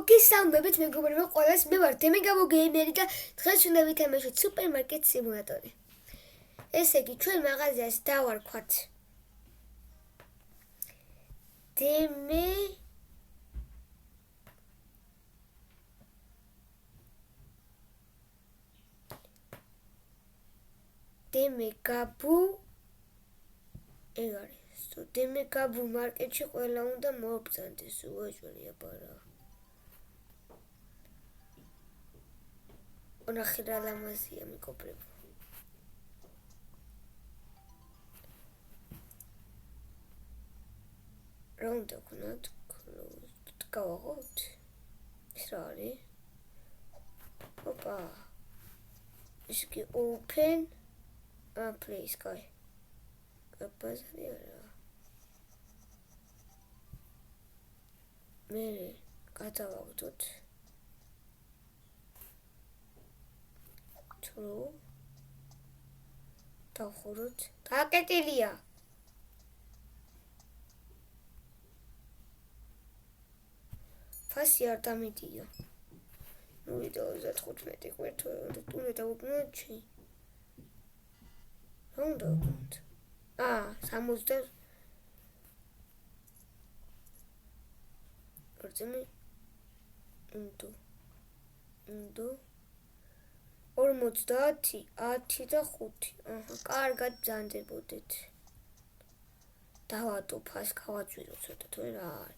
მოგესალმებით მეგობრებო ყველას, მე ვარ დემეგაბო გეიმერი და დღეს უნდა ვითამაშოთ სუპერმარკეტ სიმულატორი. ესე იგი, ჩვენ მაღაზიას დავარქვათ დემეგაბო ეგ არის. დემეგაბო მარკეტში ყველა უნდა მოგბრძანდეს, უაჭველი აბარა. ონახე რა ლამაზია მეგობრებო. რა უნდა ვქნათ? closed გავაღოთ? ეს რა არის? ოპა. ეს კი open please guy. გაბაზარი არა. მე გადავაგდოთ. True. დავხუროთ. გაკეტილია. ფასი არ დამიდია. ნუ 35 კვირთო უნდა დავუყნოთ ჩი. რა უნდა ვქნათ? 60 ორწმი უნდა 50 10 და 5. კარგად ბრძანდებოდეთ. დავატო ფას გავაძვირო ცოტა თუ რა არის.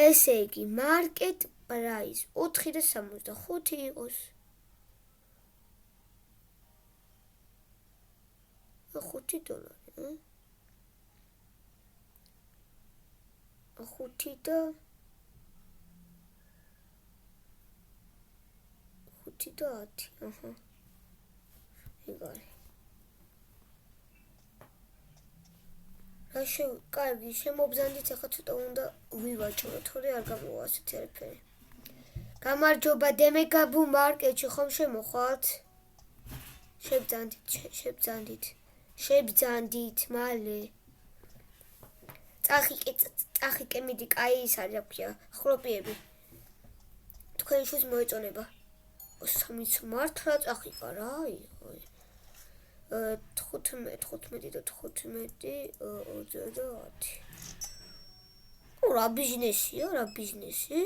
ესე იგი, მარკეტ პრაის 4.65 იყოს. $5. 5 და 10. ეგარი. კარგი, შემობრძანდით, ახლა ცოტა უნდა ვივაჭროთ, თორე არ გამოვა ასეთი არაფერი. გამარჯობა დემეგაბო მარკეტში ხომ შემოხვალთ? შებძანდით, მალე. წახიკე მიდი, კაი ის არის, რა ქვია, ხლოპიები. თქვენ შუს მოეწონება. 3 მართლა წახიკა რა, 15 და 15 30. რა ბიზნესია, რა ბიზნესი?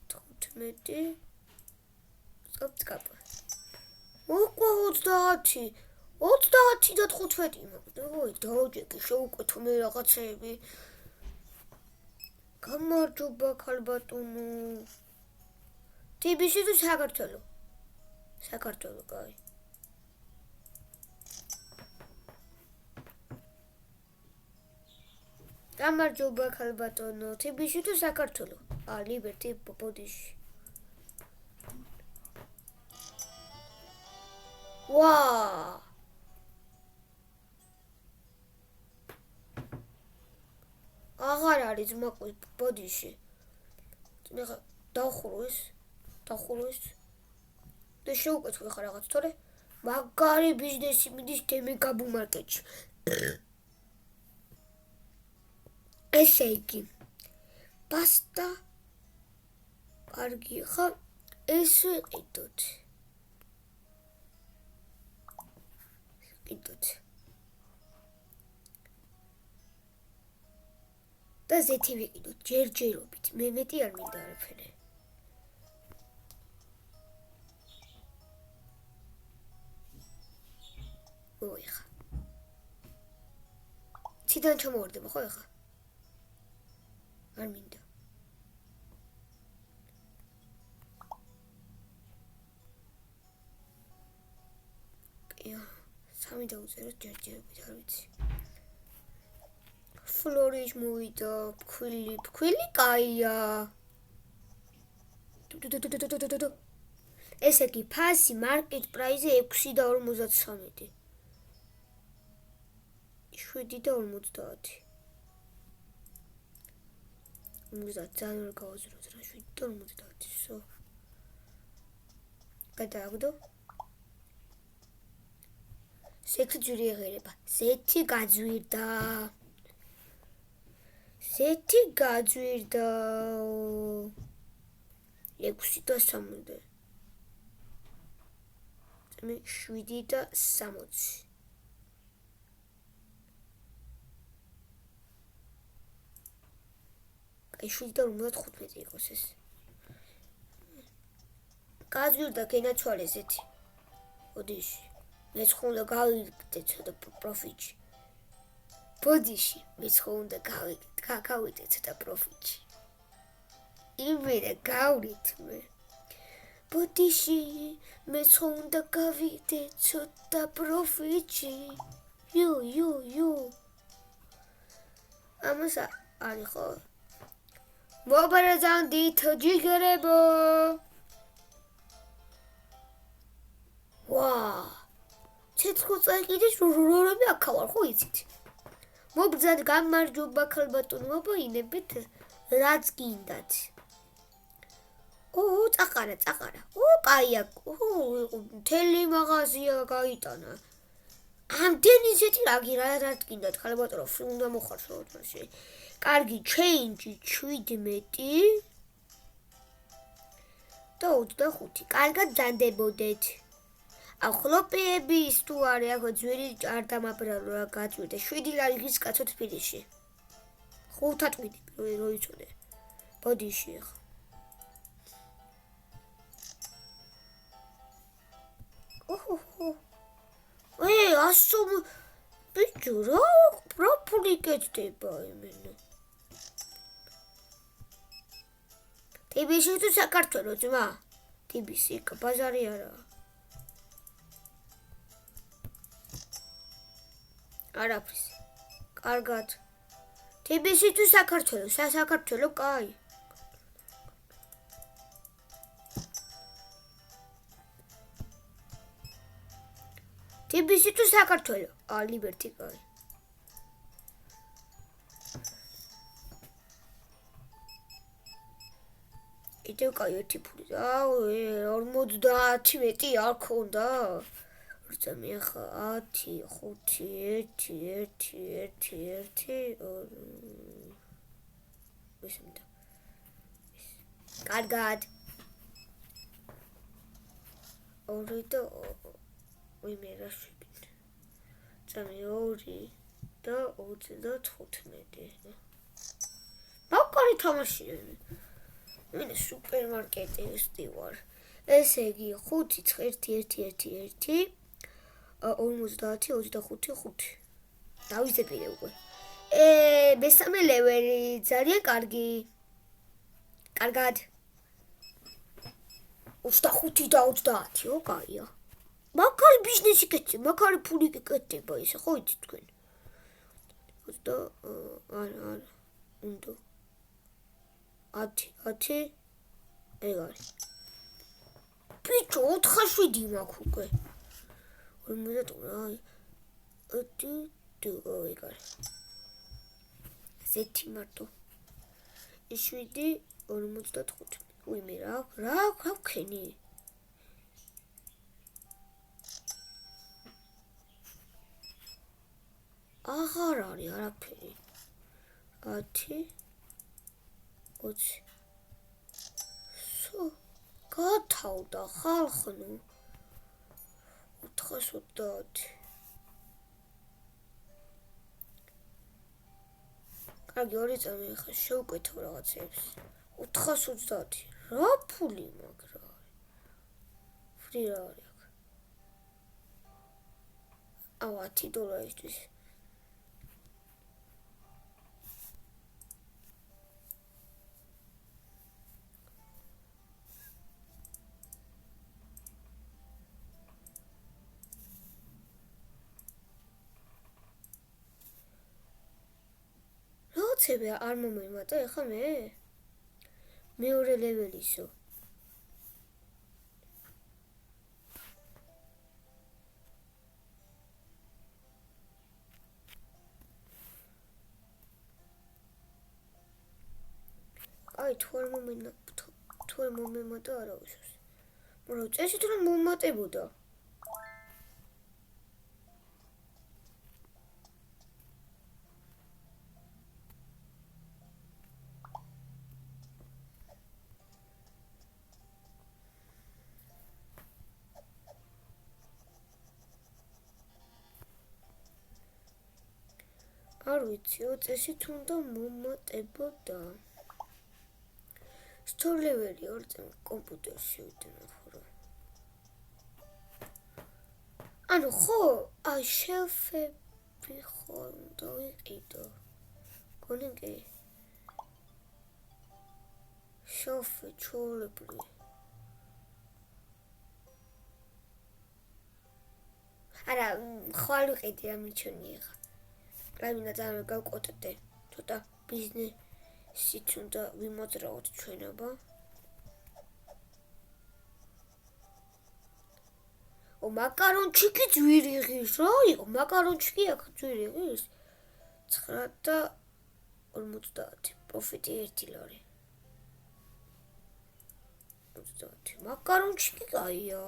15 წაპ. უკვე 30 და 15 მაგდა. დაუჯეკი შეუკვეთო მე რაღაცეები. გამარჯობა ქალბატონო. თბილისი თუ საქართველო? საქართველო, კაი. გამარჯობა ქალბატონო. თბილისი თუ საქართველო? ლიბერტი პოპოდიში. ვა! აღარ არის მაკვი პოპოდიში. ნახე, დავხურო ეს. და შეუკვეთო ხა რაღაც, თორე მაგარი ბიზნესი მიდის დემეგაბო მარკეტში. ესე იგი, პასტა კარგი ხა, ეს ვიყიდოთ. და ზეთი ვიყიდოთ ჯერჯერობით. მე მეტი არ მინდა არაფერი. ეხა. ციდან ჩამოვარდება ხო ეხა? არ მინდა. სამი დაუწეროთ ჯერჯერობით, არ ვიცი. ფლორიშ მოვიდა, ფქვილი კაია. ესე იგი, ფასი მარკეტ პრაიზი 6.53. 7.50. 50 ძალიან არ გავაზროთ რა 7.50. სო. გადააგდო. ზეთი ჯური ეღერება. ზეთი გაძვირდა. ზეთი გაძვირდა. 6 და 60. 7 და 60. აი 7 და 55 იყოს ეს. გაძვირდა გენაცვალე ესეთი. ბოდიში. მეც ხო უნდა გავიგდე ცოტა პროფიტში. ბოდიში, მეც ხო უნდა გავიგდე ცოტა პროფიტში. იმენა გავრით მე. ბოდიში, მეც ხო უნდა გავიგდე ცოტა პროფიტში. იუ. ამას არის ხო? მობარაზანდით ჯიგერებო. ვა! ცეცხლ წაიკიდეს რორები აქავარ ხო იცით? მობრძად გამარჯობა ქალბატონო, მოინებით რაც გინდათ. წაყარა. კაია. მთელი მაღაზია გაიტანა. ამდენი ისეთი რა გინდათ ქალბატონო, ფრი უნდა მოხარშო თორე. კარგი, ჩეინჯი 17 და 25. კარგად ძანდებოდეთ. ახლოპიების თუ არის აქ ძვირი არ დამაბრალო რა გაწვიდე 7 ლარიგის კაცო თბილისში 5 ატვიდი რო იცოდე ბოდიში ხა ასო ბიჭო რა პროფული კეთდება იმენა თბილისში თუ საქართველოს ძმა თბილისი ბაზარი არა არაფრის. კარგად. თბილისი თუ საქართველოს, საქართველო კაი. თბილისი თუ საქართველო, ლიბერტი კაი. იდეო კაი ერთი ფული. 50 მეტი არ ქონდა. Rütemi ati, xuti, erti. Vishimda. Kargad. Orida uimera shibin. Rütemi ori da 35. Bakari tamashi. Mine supermarketi vistvar. ესე იგი 5 50 დავიზებირე უკვე მესამე ლეველი ძალიან კარგი კარგად 25 და 30-ო კაია მაგარი ბიზნესი კეთდება მაგარი ფული კეთდება ესე ხო იცით თქვენ 20 უნდა 10 ეგარი ბიჭო 4-7 მაქვს უკვე 52 ეგარი ზეთი მარტო 7 55 უიმე რა ვქენი აღარ არის არაფერი 10 20 სო გათავდა ხალხნო 420 კარგი ორი წამი ხა შევკეთო რაღაცებს 420 რა ფული მაგრა ფრი რა არის აქ $10 ცები არ მომემატა ეხა მე მეორე ლეველისო აი თუ არ მომემატა არა უშავს მაგრამ წესით რომ მომატებოდა ვიციო, წესით უნდა მომატებოდა. სწორლეველი არ წინ კომპიუტერში ვიდნახო რა. ანუ ხო, აი შელფები ხო უნდა ვიყიდო. გონიკი. შელფი ჩოლებული. არა, ხვალ ვიყიდი რა მიჩვენია ხა. რაიმინდა ძალიან გავკოტებდე. ცოტა ბიზნესიც უნდა ვიმოძრაოთ ჩვენობა. ო მაკარონჩიკი ძვირი ღირს, რა იყო? მაკარონჩიკი აქ ძვირი ღირს. 9.50 პროფიტი 1 ლარი. 30 მაკარონჩიკი კაია.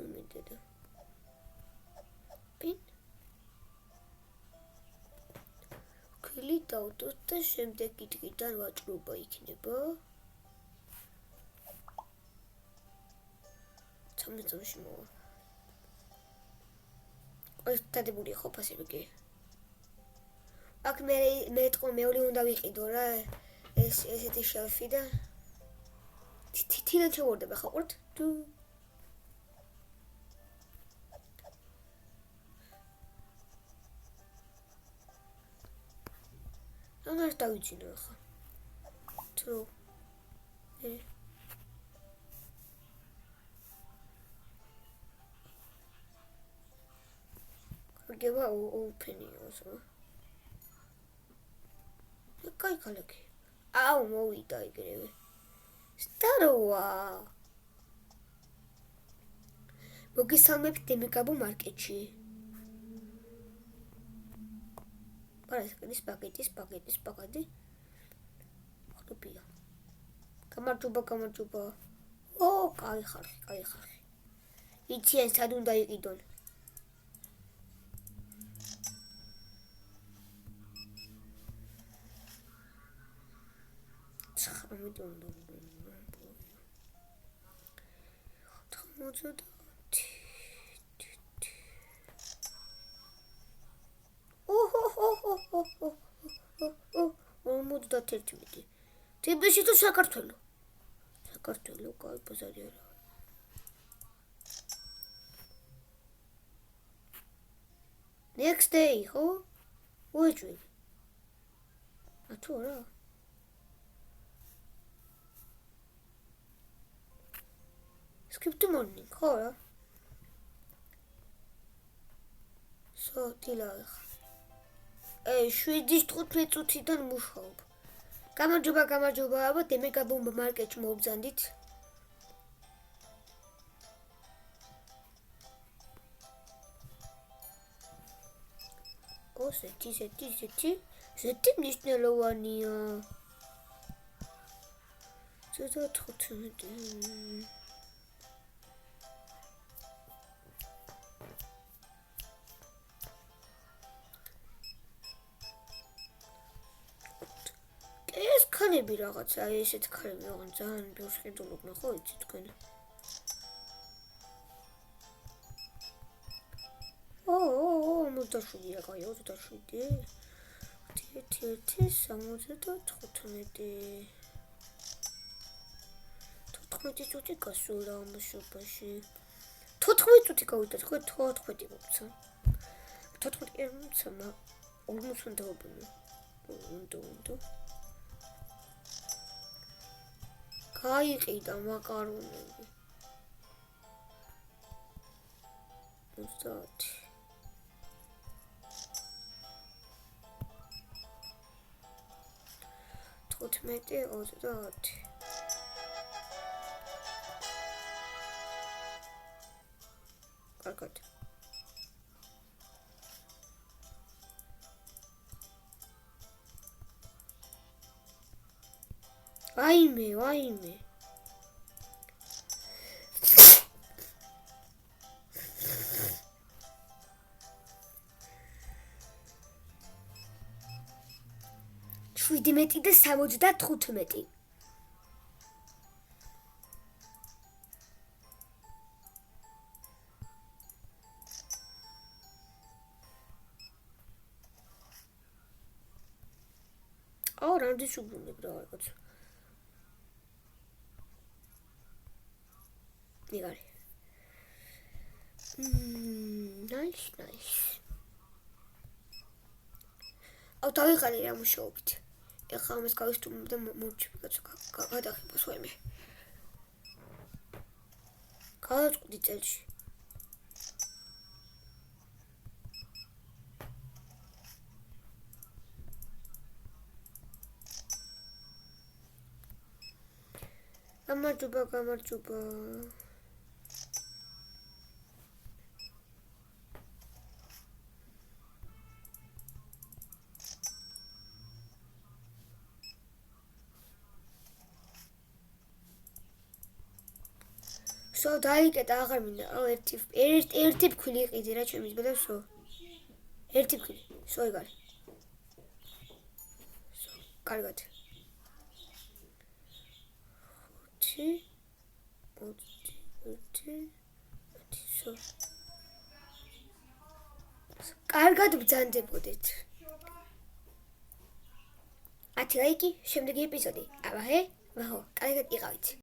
Pumidede. Pin. Քილი დავდოთ და შემდეგი დღიდან ვაჭრობა იქნება. 13 წუთში მოვა. ეს დადებული ხო ფასები კი. აქ მე თქო მეული უნდა ვიყიდო რა. ესეთი შელფი და თითიდან შევორდება ხო ყურთ? თუ არ დავიძინო ახლა. თუ გება ოფენიოსო. კაი კალაკი. აუ მოვიდა ეგრევე. სტაროა. მოგესალმებით დემიკაბო მარკეტში. პაკეტი. ხტუპია. გამარჯობა. ო, კაი ხარხი. იციან სად უნდა იყიდონ. თბილისში თუ საქართველო კაი ბაზარი არა. Next day, ხო? უეჭვი. ათო რა. Skip the morning, ხო რა. სოთილაღ. 7:15 წუთიდან მუშაობ. გამარჯობა, აბა დემიკაბო მარკეტში მოვბრძანდით. ო, ზეთი მნიშვნელოვანია. 15. ეს ქანები რაღაცა, აი ესეთ ქანები რაღაც ძალიან ბევრს ხედულობნა ხო იცი თქვენ? ო, 57 რა კაი 27. 1.75. 14 წუთი გასულა ამაშობაში. 14 წუთი გავიდა, თქვენ 14 მომცა. 14 კი მომცა, 40 უნდა ვაბუნო. უნდა. გაიყიდა მაკარონები. 30. თოთმეტი 30. კარგად. ვაიმე. შვიდმეტი და 75. რამდენს უბრუნებ რაღაც. მიგარი. Nice. აუ დავიღალე რა მუშაობით. ეხლა ამას გავისტუმებ და მოვჭი გადახებას ვაიმე. გავაწყვდი წელში. გამარჯობა. სო დაიკეტა აღარ მინდა. აუ ერთი ფქვილი იყიდი რა ჩემის ბედავს სო. ერთი ფქვილი. სო ეგარი. სო კარგად. 5 სო. კარგად ბრძანდებოდეთ. 10 ლაიკი, შემდეგი ეპიზოდი. აბა, ვაჰო, კარგად იყავით.